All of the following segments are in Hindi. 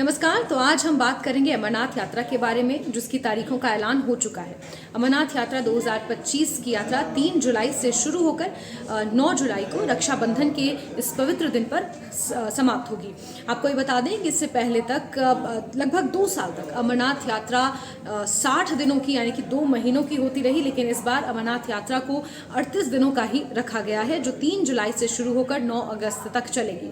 नमस्कार। तो आज हम बात करेंगे अमरनाथ यात्रा के बारे में, जिसकी तारीखों का ऐलान हो चुका है। अमरनाथ यात्रा 2025 की यात्रा 3 जुलाई से शुरू होकर 9 जुलाई को रक्षाबंधन के इस पवित्र दिन पर समाप्त होगी। आपको ये बता दें कि इससे पहले तक लगभग 2 साल तक अमरनाथ यात्रा 60 दिनों की यानी कि 2 महीनों की होती रही, लेकिन इस बार अमरनाथ यात्रा को 38 दिनों का ही रखा गया है, जो 3 जुलाई से शुरू होकर 9 अगस्त तक चलेगी।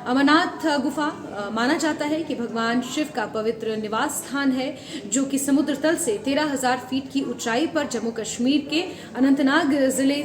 अमरनाथ गुफा माना जाता है कि भगवान शिव का पवित्र निवास स्थान है, जो कि समुद्र तल से 13,000 फीट की ऊंचाई पर जम्मू कश्मीर के अनंतनाग जिले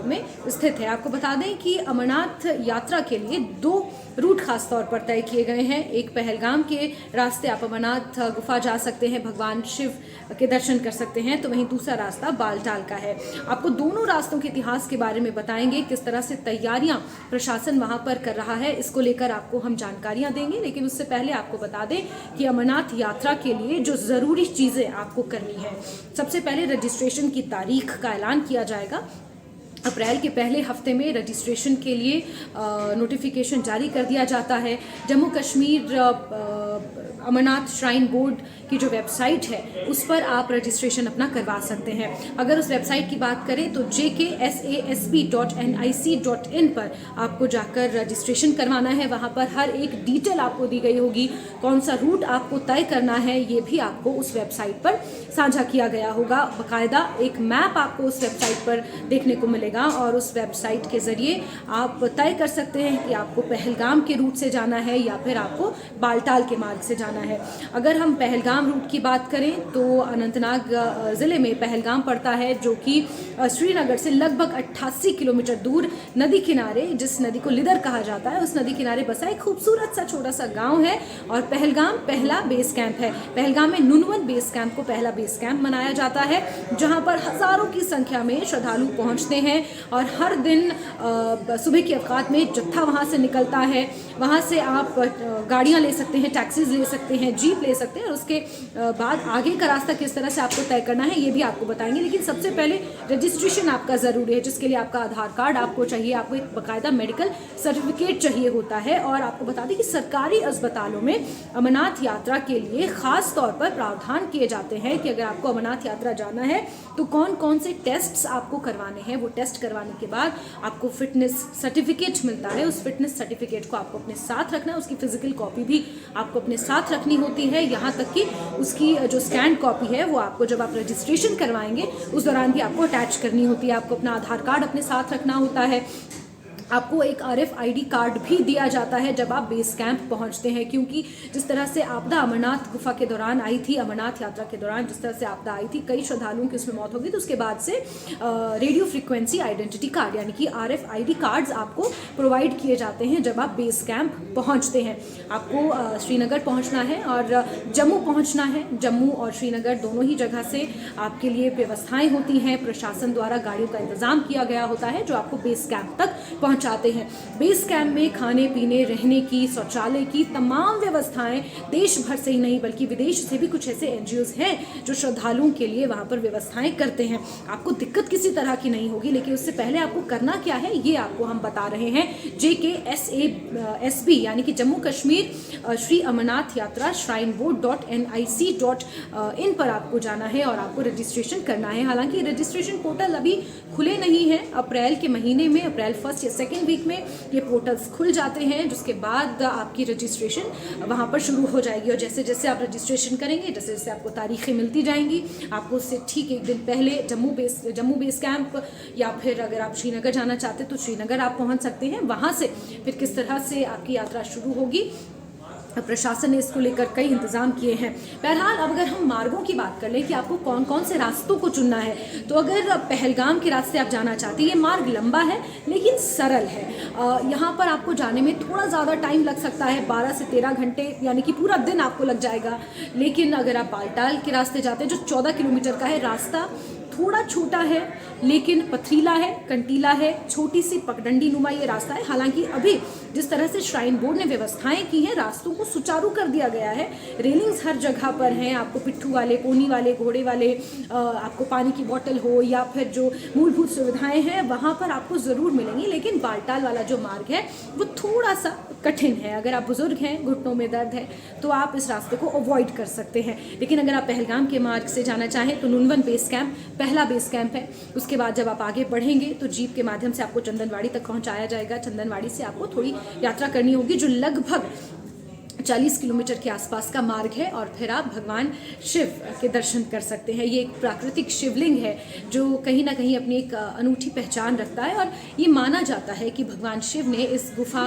में स्थित है। आपको बता दें कि अमरनाथ यात्रा के लिए 2 रूट खास तौर पर तय किए गए हैं। एक पहलगाम के रास्ते आप अमरनाथ गुफा जा सकते हैं, भगवान शिव के दर्शन कर सकते हैं, तो वहीं दूसरा रास्ता बालटाल का है। आपको दोनों रास्तों के इतिहास के बारे में बताएंगे, किस तरह से तैयारियां प्रशासन वहां पर कर रहा है, इसको लेकर आपको हम जानकारियां देंगे। लेकिन उससे पहले आपको बता दें कि अमरनाथ यात्रा के लिए जो ज़रूरी चीज़ें आपको करनी है, सबसे पहले रजिस्ट्रेशन की तारीख का ऐलान किया जाएगा। अप्रैल के पहले हफ्ते में रजिस्ट्रेशन के लिए नोटिफिकेशन जारी कर दिया जाता है। जम्मू कश्मीर अमरनाथ श्राइन बोर्ड की जो वेबसाइट है, उस पर आप रजिस्ट्रेशन अपना करवा सकते हैं। अगर उस वेबसाइट की बात करें तो jksasb.nic.in पर आपको जाकर रजिस्ट्रेशन करवाना है। वहाँ पर हर एक डिटेल आपको दी गई होगी, कौन सा रूट आपको तय करना है ये भी आपको उस वेबसाइट पर साझा किया गया होगा। बाकायदा एक मैप आपको उस वेबसाइट पर देखने को मिलेगा और उस वेबसाइट के ज़रिए आप तय कर सकते हैं कि आपको पहलगाम के रूट से जाना है या फिर आपको बालटाल के मार्ग से जाना है। अगर हम पहलगाम रूट की बात करें तो अनंतनाग ज़िले में पहलगाम पड़ता है, जो कि श्रीनगर से लगभग 88 किलोमीटर दूर नदी किनारे, जिस नदी को लिदर कहा जाता है, उस नदी किनारे बसा एक खूबसूरत सा छोटा सा गांव है और पहलगाम पहला बेस कैंप है। पहलगाम में नुनवन बेस कैंप को पहला बेस कैंप मनाया जाता है, जहां पर हज़ारों की संख्या में श्रद्धालु पहुंचते हैं और हर दिन सुबह के अवकात में जत्था वहां से निकलता है। वहां से आप गाड़ियां ले सकते हैं, टैक्सीज ले सकते हैं, जीप ले सकते हैं और उसके बाद आगे का रास्ता किस तरह से आपको तय करना है ये भी आपको बताएंगे। लेकिन सबसे पहले रजिस्ट्रेशन आपका ज़रूरी है, जिसके लिए आपका आधार कार्ड आपको चाहिए, आपको एक बाकायदा मेडिकल सर्टिफिकेट चाहिए होता है। और आपको बता दें कि सरकारी अस्पतालों में अमरनाथ यात्रा के लिए ख़ास तौर पर प्रावधान किए जाते हैं कि अगर आपको अमरनाथ यात्रा जाना है तो कौन कौन से टेस्ट्स आपको करवाने हैं। वो टेस्ट करवाने के बाद आपको फिटनेस सर्टिफिकेट मिलता है। उस फिटनेस सर्टिफिकेट को आपको अपने साथ रखना है, उसकी फिजिकल कॉपी भी आपको अपने साथ रखनी होती है। यहाँ तक कि उसकी जो स्कैन कॉपी है वो आपको जब आप रजिस्ट्रेशन करवाएंगे उस दौरान भी आपको अटैच करनी होती है। आपको अपना आधार कार्ड अपने साथ रखना होता है। आपको एक RFID कार्ड भी दिया जाता है जब आप बेस कैंप पहुंचते हैं, क्योंकि जिस तरह से आपदा अमरनाथ गुफा के दौरान आई थी, अमरनाथ यात्रा के दौरान जिस तरह से आपदा आई थी, कई श्रद्धालुओं की उसमें मौत हो गई, तो उसके बाद से रेडियो फ्रीक्वेंसी आइडेंटिटी कार्ड यानी कि RFID कार्ड्स आपको प्रोवाइड किए जाते हैं जब आप बेस कैंप पहुँचते हैं। आपको श्रीनगर पहुँचना है और जम्मू पहुँचना है। जम्मू और श्रीनगर दोनों ही जगह से आपके लिए व्यवस्थाएँ होती हैं, प्रशासन द्वारा गाड़ियों का इंतज़ाम किया गया होता है जो आपको बेस कैंप तक चाहते हैं। बेस कैंप में खाने पीने, रहने की, शौचालय की तमाम व्यवस्थाएं देश भर से ही नहीं बल्कि विदेश से भी कुछ ऐसे NGOs हैं जो श्रद्धालुओं के लिए वहां पर व्यवस्थाएं करते हैं। आपको दिक्कत किसी तरह की नहीं होगी, लेकिन उससे पहले आपको करना क्या है ये आपको हम बता रहे हैं। JKSASB यानी कि जम्मू कश्मीर श्री अमरनाथ यात्रा श्राइन बोर्ड.nic.in पर आपको जाना है और आपको रजिस्ट्रेशन करना है। हालांकि रजिस्ट्रेशन पोर्टल अभी खुले नहीं है। अप्रैल के महीने में, अप्रैल 1 या 2 वीक में ये पोर्टल्स खुल जाते हैं, जिसके बाद आपकी रजिस्ट्रेशन वहाँ पर शुरू हो जाएगी। और जैसे जैसे आप रजिस्ट्रेशन करेंगे, जैसे जैसे आपको तारीखें मिलती जाएंगी, आपको उससे ठीक 1 दिन पहले जम्मू बेस कैंप या फिर अगर आप श्रीनगर जाना चाहते हैं तो श्रीनगर आप पहुँच सकते हैं। वहाँ से फिर किस तरह से आपकी यात्रा शुरू होगी, प्रशासन ने इसको लेकर कई इंतजाम किए हैं। बहरहाल अब अगर हम मार्गों की बात कर लें कि आपको कौन कौन से रास्तों को चुनना है, तो अगर पहलगाम के रास्ते आप जाना चाहते हैं, ये मार्ग लंबा है लेकिन सरल है। यहाँ पर आपको जाने में थोड़ा ज़्यादा टाइम लग सकता है, 12 से 13 घंटे यानी कि पूरा दिन आपको लग जाएगा। लेकिन अगर आप बालटाल के रास्ते जाते हैं जो 14 किलोमीटर का है, रास्ता थोड़ा छोटा है लेकिन पथरीला है, कंटीला है, छोटी सी पगडंडी नुमा ये रास्ता है। हालांकि अभी जिस तरह से श्राइन बोर्ड ने व्यवस्थाएं की हैं, रास्तों को सुचारू कर दिया गया है। रेलिंग्स हर जगह पर हैं, आपको पिट्ठू वाले, पोनी वाले, घोड़े वाले, आपको पानी की बोतल हो या फिर जो मूलभूत सुविधाएं हैं वहाँ पर आपको ज़रूर मिलेंगी। लेकिन बालटाल वाला जो मार्ग है वो थोड़ा सा कठिन है। अगर आप बुजुर्ग हैं, घुटनों में दर्द है, तो आप इस रास्ते को अवॉइड कर सकते हैं। लेकिन अगर आप पहलगाम के मार्ग से जाना चाहें तो नुनवन बेस कैंप पहला बेस कैंप है। उसके बाद जब आप आगे बढ़ेंगे तो जीप के माध्यम से आपको चंदनवाड़ी तक पहुंचाया जाएगा। चंदनवाड़ी से आपको थोड़ी यात्रा करनी होगी, जो लगभग 40 किलोमीटर के आसपास का मार्ग है, और फिर आप भगवान शिव के दर्शन कर सकते हैं। ये एक प्राकृतिक शिवलिंग है जो कहीं ना कहीं अपनी एक अनूठी पहचान रखता है, और ये माना जाता है कि भगवान शिव ने इस गुफा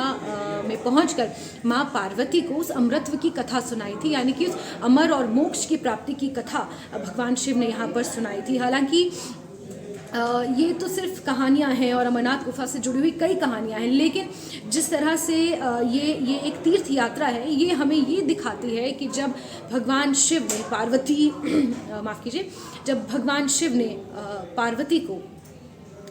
में पहुंचकर माँ पार्वती को उस अमृतत्व की कथा सुनाई थी, यानी कि उस अमर और मोक्ष की प्राप्ति की कथा भगवान शिव ने यहाँ पर सुनाई थी। हालांकि ये तो सिर्फ कहानियाँ हैं और अमरनाथ गुफा से जुड़ी हुई कई कहानियाँ हैं, लेकिन जिस तरह से ये एक तीर्थ यात्रा है, ये हमें ये दिखाती है कि जब भगवान शिव ने पार्वती माफ़ कीजिए, जब भगवान शिव ने पार्वती को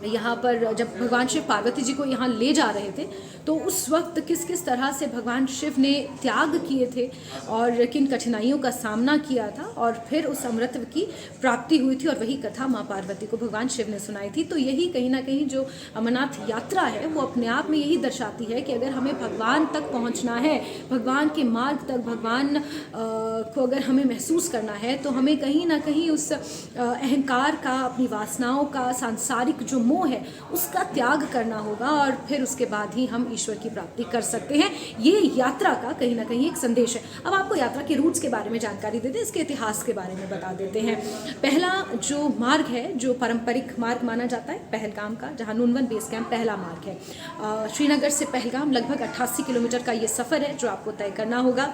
यहाँ पर, जब भगवान शिव पार्वती जी को यहाँ ले जा रहे थे, तो उस वक्त किस किस तरह से भगवान शिव ने त्याग किए थे और किन कठिनाइयों का सामना किया था, और फिर उस अमृतत्व की प्राप्ति हुई थी, और वही कथा माँ पार्वती को भगवान शिव ने सुनाई थी। तो यही कहीं ना कहीं जो अमरनाथ यात्रा है वो अपने आप में यही दर्शाती है कि अगर हमें भगवान तक पहुँचना है, भगवान के मार्ग तक, भगवान को अगर हमें महसूस करना है, तो हमें कहीं ना कहीं उस अहंकार का, अपनी वासनाओं का, सांसारिक जो मोह है उसका त्याग करना होगा, और फिर उसके बाद ही हम ईश्वर की प्राप्ति कर सकते हैं। ये यात्रा का कहीं ना कहीं एक संदेश है। अब आपको यात्रा के रूट्स के बारे में जानकारी देते हैं, इसके इतिहास के बारे में बता देते हैं। पहला जो मार्ग है, जो पारंपरिक मार्ग माना जाता है पहलगाम का, जहाँ नुनवन बेस कैंप पहला मार्ग है। श्रीनगर से पहलगाम लगभग 88 किलोमीटर का ये सफ़र है जो आपको तय करना होगा।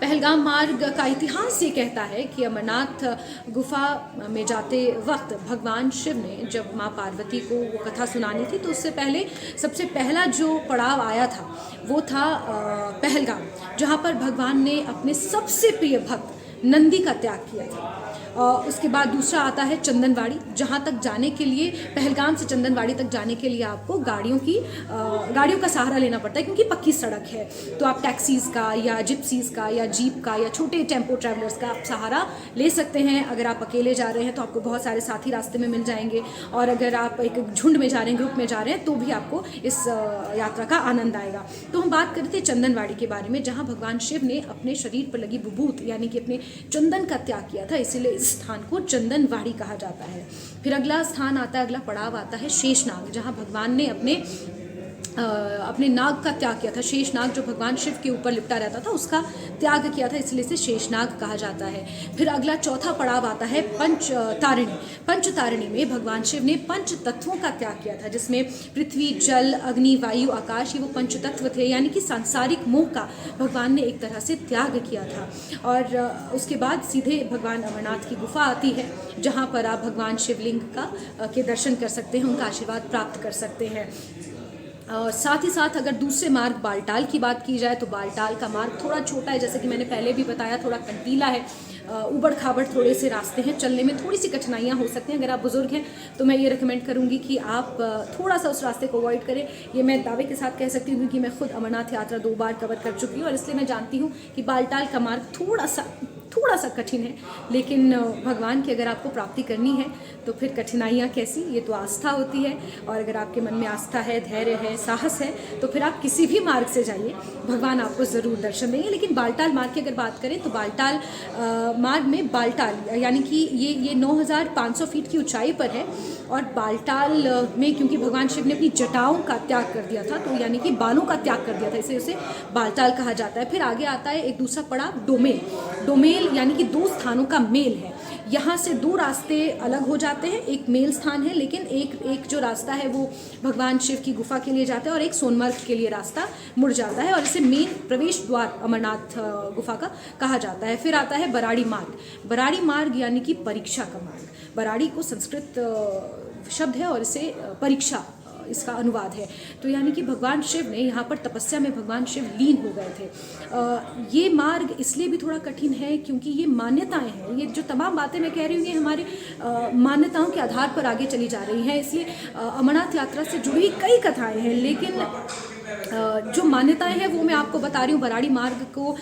पहलगाम मार्ग का इतिहास ये कहता है कि अमरनाथ गुफा में जाते वक्त भगवान शिव ने जब माँ पार्वती को वो कथा सुनानी थी, तो उससे पहले सबसे पहला जो पड़ाव आया था वो था पहलगाम, जहाँ पर भगवान ने अपने सबसे प्रिय भक्त नंदी का त्याग किया था। उसके बाद दूसरा आता है चंदनवाड़ी, जहाँ तक जाने के लिए, पहलगाम से चंदनवाड़ी तक जाने के लिए आपको गाड़ियों का सहारा लेना पड़ता है, क्योंकि पक्की सड़क है। तो आप टैक्सीज़ का या जिप्सीज़ का या जीप का या छोटे टेम्पो ट्रैवलर्स का आप सहारा ले सकते हैं। अगर आप अकेले जा रहे हैं तो आपको बहुत सारे साथी रास्ते में मिल जाएंगे, और अगर आप एक झुंड में जा रहे हैं, ग्रुप में जा रहे हैं, तो भी आपको इस यात्रा का आनंद आएगा। तो हम बात करते हैं चंदनवाड़ी के बारे में, जहाँ भगवान शिव ने अपने शरीर पर लगी विभूत यानी कि अपने चंदन का त्याग किया था, इसीलिए इस स्थान को चंदनवाड़ी कहा जाता है। फिर अगला स्थान आता है, अगला पड़ाव आता है शेषनाग, जहाँ भगवान ने अपने नाग का त्याग किया था। शेषनाग जो भगवान शिव के ऊपर लिपटा रहता था, उसका त्याग किया था, इसलिए इसे शेषनाग कहा जाता है। फिर अगला चौथा पड़ाव आता है पंचतारिणी। पंचतारिणी में भगवान शिव ने पंच तत्वों का त्याग किया था, जिसमें पृथ्वी, जल, अग्नि, वायु, आकाश, ये वो पंच तत्व थे, यानी कि सांसारिक मोह का भगवान ने एक तरह से त्याग किया था। और उसके बाद सीधे भगवान अमरनाथ की गुफा आती है, जहाँ पर आप भगवान शिवलिंग के दर्शन कर सकते हैं, उनका आशीर्वाद प्राप्त कर सकते हैं। और साथ ही साथ अगर दूसरे मार्ग बालटाल की बात की जाए, तो बालटाल का मार्ग थोड़ा छोटा है, जैसे कि मैंने पहले भी बताया, थोड़ा कंटीला है, ऊबड़ खाबड़ थोड़े से रास्ते हैं, चलने में थोड़ी सी कठिनाइयाँ हो सकती हैं। अगर आप बुजुर्ग हैं तो मैं ये रिकमेंड करूँगी कि आप थोड़ा सा उस रास्ते को अवॉइड करें। ये मैं दावे के साथ कह सकती हूँ, क्योंकि मैं खुद अमरनाथ यात्रा 2 बार कवर कर चुकी हूँ, और इसलिए मैं जानती हूँ कि बालटाल का मार्ग थोड़ा सा कठिन है। लेकिन भगवान की अगर आपको प्राप्ति करनी है तो फिर कठिनाइयाँ कैसी, ये तो आस्था होती है, और अगर आपके मन में आस्था है, धैर्य है, साहस है, तो फिर आप किसी भी मार्ग से जाइए, भगवान आपको ज़रूर दर्शन देंगे। लेकिन बालटाल मार्ग की अगर बात करें तो बालटाल मार्ग में बालटाल यानी कि ये 9500 फीट की ऊंचाई पर है, और बालटाल में क्योंकि भगवान शिव ने अपनी जटाओं का त्याग कर दिया था, तो यानी कि बालों का त्याग कर दिया था, इसलिए उसे बालटाल कहा जाता है। फिर आगे आता है एक दूसरा पड़ाव डोमेल यानी कि 2 स्थानों का मेल है। यहाँ से 2 रास्ते अलग हो जाते हैं, एक मेल स्थान है, लेकिन एक जो रास्ता है वो भगवान शिव की गुफा के लिए जाता है, और एक सोनमर्ग के लिए रास्ता मुड़ जाता है, और इसे मेन प्रवेश द्वार अमरनाथ गुफा का कहा जाता है। फिर आता है बराड़ी मार्ग यानी कि परीक्षा का मार्ग। बराड़ी को संस्कृत शब्द है, और इसे परीक्षा इसका अनुवाद है। तो यानी कि भगवान शिव ने यहाँ पर तपस्या में भगवान शिव लीन हो गए थे। ये मार्ग इसलिए भी थोड़ा कठिन है क्योंकि ये मान्यताएं हैं, ये जो तमाम बातें मैं कह रही हूँ ये हमारे मान्यताओं के आधार पर आगे चली जा रही हैं। इसलिए अमरनाथ यात्रा से जुड़ी कई कथाएं हैं, लेकिन जो मान्यताएं हैं वो मैं आपको बता रही हूँ। बराड़ी मार्ग को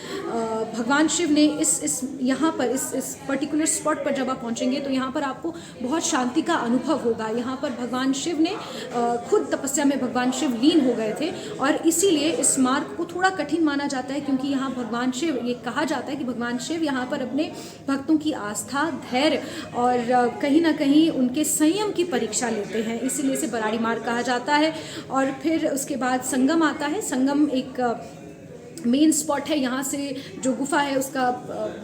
भगवान शिव ने इस यहाँ पर इस पर्टिकुलर स्पॉट पर जब आप पहुँचेंगे तो यहाँ पर आपको बहुत शांति का अनुभव होगा। यहाँ पर भगवान शिव ने खुद तपस्या में भगवान शिव लीन हो गए थे और इसीलिए इस मार्ग को थोड़ा कठिन माना जाता है, क्योंकि यहाँ भगवान शिव, ये कहा जाता है कि भगवान शिव यहाँ पर अपने भक्तों की आस्था, धैर्य और कहीं ना कहीं उनके संयम की परीक्षा लेते हैं, इसीलिए इसे बराड़ी मार्ग कहा जाता है। और फिर उसके बाद संगम आता है। संगम एक मेन स्पॉट है। यहाँ से जो गुफा है उसका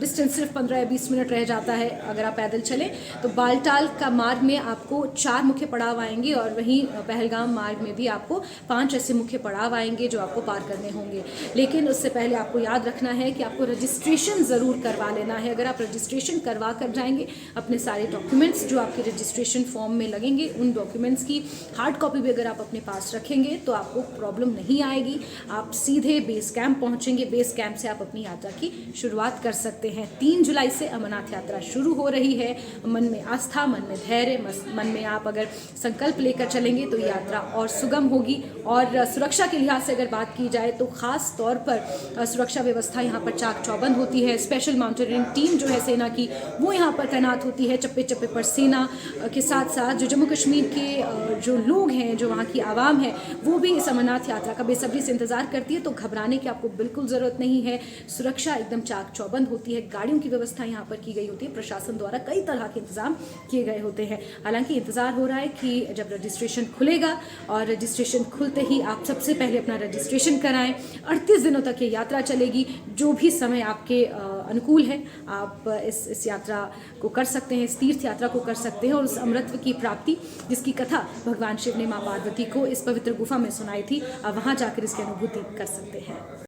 डिस्टेंस सिर्फ 15 या 20 मिनट रह जाता है अगर आप पैदल चलें तो। बालटाल का मार्ग में आपको 4 मुख्य पड़ाव आएंगे और वहीं पहलगाम मार्ग में भी आपको 5 ऐसे मुख्य पड़ाव आएंगे जो आपको पार करने होंगे। लेकिन उससे पहले आपको याद रखना है कि आपको रजिस्ट्रेशन ज़रूर करवा लेना है। अगर आप रजिस्ट्रेशन करवा कर जाएंगे, अपने सारे डॉक्यूमेंट्स जो आपके रजिस्ट्रेशन फॉर्म में लगेंगे उन डॉक्यूमेंट्स की हार्ड कॉपी भी अगर आप अपने पास रखेंगे तो आपको प्रॉब्लम नहीं आएगी। आप सीधे बेस कैंप पहुंचेंगे। बेस कैंप से आप अपनी यात्रा की शुरुआत कर सकते हैं। 3 जुलाई से अमरनाथ यात्रा शुरू हो रही है। मन में आस्था, मन में धैर्य, मन में आप अगर संकल्प लेकर चलेंगे तो यात्रा और सुगम होगी। और सुरक्षा के लिहाज से अगर बात की जाए तो खास तौर पर सुरक्षा व्यवस्था यहाँ पर चाक चौबंद होती है। स्पेशल माउंटेनियरिंग टीम जो है सेना की वो यहाँ पर तैनात होती है। चप्पे चप्पे पर सेना के साथ साथ जो जम्मू कश्मीर के जो लोग हैं, जो वहाँ की आवाम है, वो भी इस अमरनाथ यात्रा का बेसब्री से इंतजार करती है। तो घबराने की आपको बिल्कुल ज़रूरत नहीं है। सुरक्षा एकदम चाक चौबंद होती है। गाड़ियों की व्यवस्था यहाँ पर की गई होती है। प्रशासन द्वारा कई तरह के इंतजाम किए गए होते हैं। हालांकि इंतज़ार हो रहा है कि जब रजिस्ट्रेशन खुलेगा और रजिस्ट्रेशन खुलते ही आप सबसे पहले अपना रजिस्ट्रेशन कराएं। 38 दिनों तक ये यात्रा चलेगी। जो भी समय आपके अनुकूल है आप इस यात्रा को कर सकते हैं, इस तीर्थ यात्रा को कर सकते हैं और उस अमृतत्व की प्राप्ति जिसकी कथा भगवान शिव ने माँ पार्वती को इस पवित्र गुफा में सुनाई थी, आप वहाँ जाकर इसकी अनुभूति कर सकते हैं।